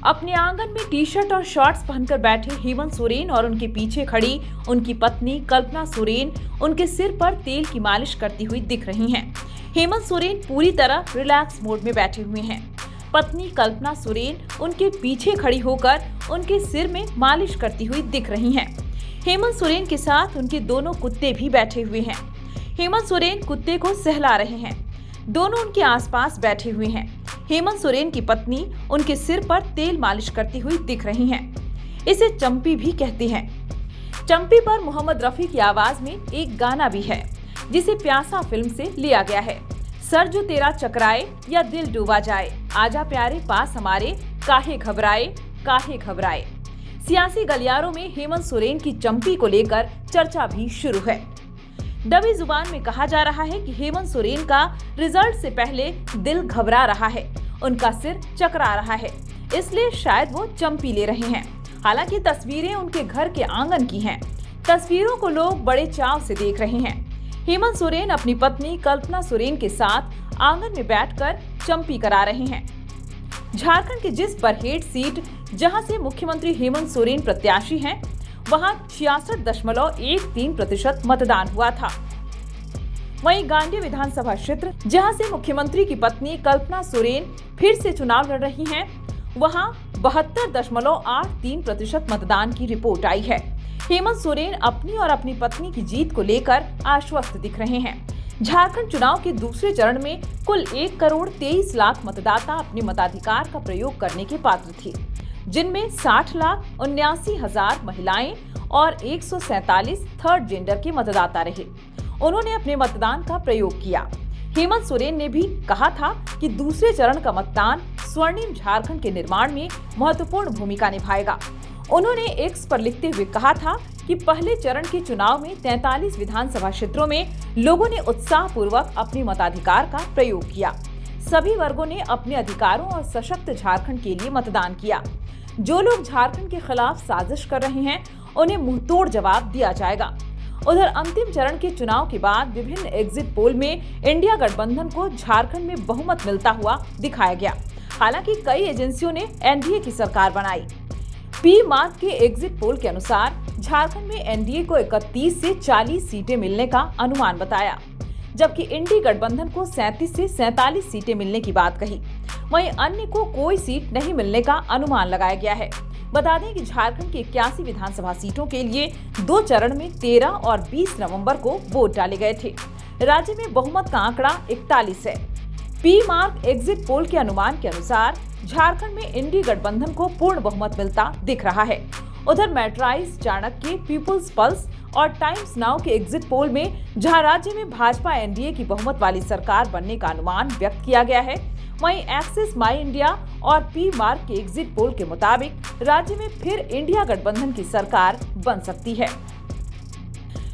अपने आंगन में टी शर्ट और शॉर्ट्स पहनकर बैठे हेमंत सोरेन और उनके पीछे खड़ी उनकी पत्नी कल्पना सोरेन उनके सिर पर तेल की मालिश करती हुई दिख रही हैं। हेमंत सोरेन पूरी तरह रिलैक्स मोड में बैठे हुए हैं। पत्नी कल्पना सोरेन उनके पीछे खड़ी होकर उनके सिर में मालिश करती हुई दिख रही हैं। हेमंत सोरेन के साथ उनके दोनों कुत्ते भी बैठे हुए हैं। हेमंत सोरेन कुत्ते को सहला रहे हैं। दोनों उनके आसपास बैठे हुए हैं। हेमंत सोरेन की पत्नी उनके सिर पर तेल मालिश करती हुई दिख रही हैं। इसे चंपी भी कहते हैं। चंपी पर मोहम्मद रफी की आवाज में एक गाना भी है, जिसे प्यासा फिल्म से लिया गया है। सर जो तेरा चकराए या दिल डूबा जाए, आजा प्यारे पास हमारे, काहे घबराए। सियासी गलियारों में हेमंत सोरेन की चंपी को लेकर चर्चा भी शुरू है। दबी जुबान में कहा जा रहा है कि हेमंत सोरेन का रिजल्ट से पहले दिल घबरा रहा है, उनका सिर चकरा रहा है, इसलिए शायद वो चंपी ले रहे हैं। हालांकि तस्वीरें उनके घर के आंगन की हैं। तस्वीरों को लोग बड़े चाव से देख रहे हैं। हेमंत सोरेन अपनी पत्नी कल्पना सोरेन के साथ आंगन में बैठकर चंपी करा रहे हैं। झारखंड की जिस बरहेट सीट जहां से मुख्यमंत्री हेमंत सोरेन प्रत्याशी हैं, वहां 66.13% मतदान हुआ था। वहीं गांधी विधानसभा क्षेत्र जहां से मुख्यमंत्री की पत्नी कल्पना सोरेन फिर से चुनाव लड़ रही हैं, वहां 72.83% मतदान की रिपोर्ट आई है। हेमंत सोरेन अपनी और अपनी पत्नी की जीत को लेकर आश्वस्त दिख रहे हैं। झारखंड चुनाव के दूसरे चरण में कुल 1,23,00,000 मतदाता अपने मताधिकार का प्रयोग करने के पात्र थे, जिनमें 60,79,000 महिलाएं और 147 थर्ड जेंडर के मतदाता रहे। उन्होंने अपने मतदान का प्रयोग किया। हेमंत सोरेन ने भी कहा था कि दूसरे चरण का मतदान स्वर्णिम झारखंड के निर्माण में महत्वपूर्ण भूमिका निभाएगा। उन्होंने एक्स पर लिखते हुए कहा था कि पहले चरण के चुनाव में 43 विधानसभा क्षेत्रों में लोगों ने उत्साहपूर्वक अपने मताधिकार का प्रयोग किया। सभी वर्गों ने अपने अधिकारों और सशक्त झारखंड के लिए मतदान किया। जो लोग झारखंड के खिलाफ साजिश कर रहे हैं, उन्हें मुंहतोड़ जवाब दिया जाएगा। उधर अंतिम चरण के चुनाव के बाद विभिन्न एग्जिट पोल में इंडिया गठबंधन को झारखंड में बहुमत मिलता हुआ दिखाया गया। हालांकि कई एजेंसियों ने एनडीए की सरकार बनाई। पी मार्क के एग्जिट पोल के अनुसार झारखंड में एनडीए को 31 से 40 सीटें मिलने का अनुमान बताया, जबकि इंडी गठबंधन को 37 से 47 सीटें मिलने की बात कही। वहीं अन्य को कोई सीट नहीं मिलने का अनुमान लगाया गया है। बता दें कि झारखंड की 81 विधानसभा सीटों के लिए 2 चरण में 13 और 20 नवंबर को वोट डाले गए थे। राज्य में बहुमत का आंकड़ा 41 है। पी मार्क एग्जिट पोल के अनुमान के अनुसार झारखंड में इंडी गठबंधन को पूर्ण बहुमत मिलता दिख रहा है। उधर मैट्राइज, चाणक्य, पीपुल्स पल्स और टाइम्स नाउ के एग्जिट पोल में जहां राज्य में भाजपा एनडीए की बहुमत वाली सरकार बनने का अनुमान व्यक्त किया गया है, वहीं एक्सिस माई इंडिया और पी मार्क के एग्जिट पोल के मुताबिक राज्य में फिर इंडिया गठबंधन की सरकार बन सकती है।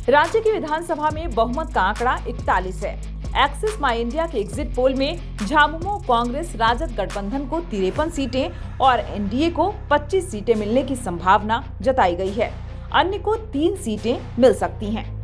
राज्य की विधानसभा में बहुमत का आंकड़ा 41 है। एक्सिस माई इंडिया के एग्जिट पोल में झामुमो कांग्रेस राजद गठबंधन को 53 सीटें और एनडीए को 25 सीटें मिलने की संभावना जताई गई है। अन्य को 3 सीटें मिल सकती हैं।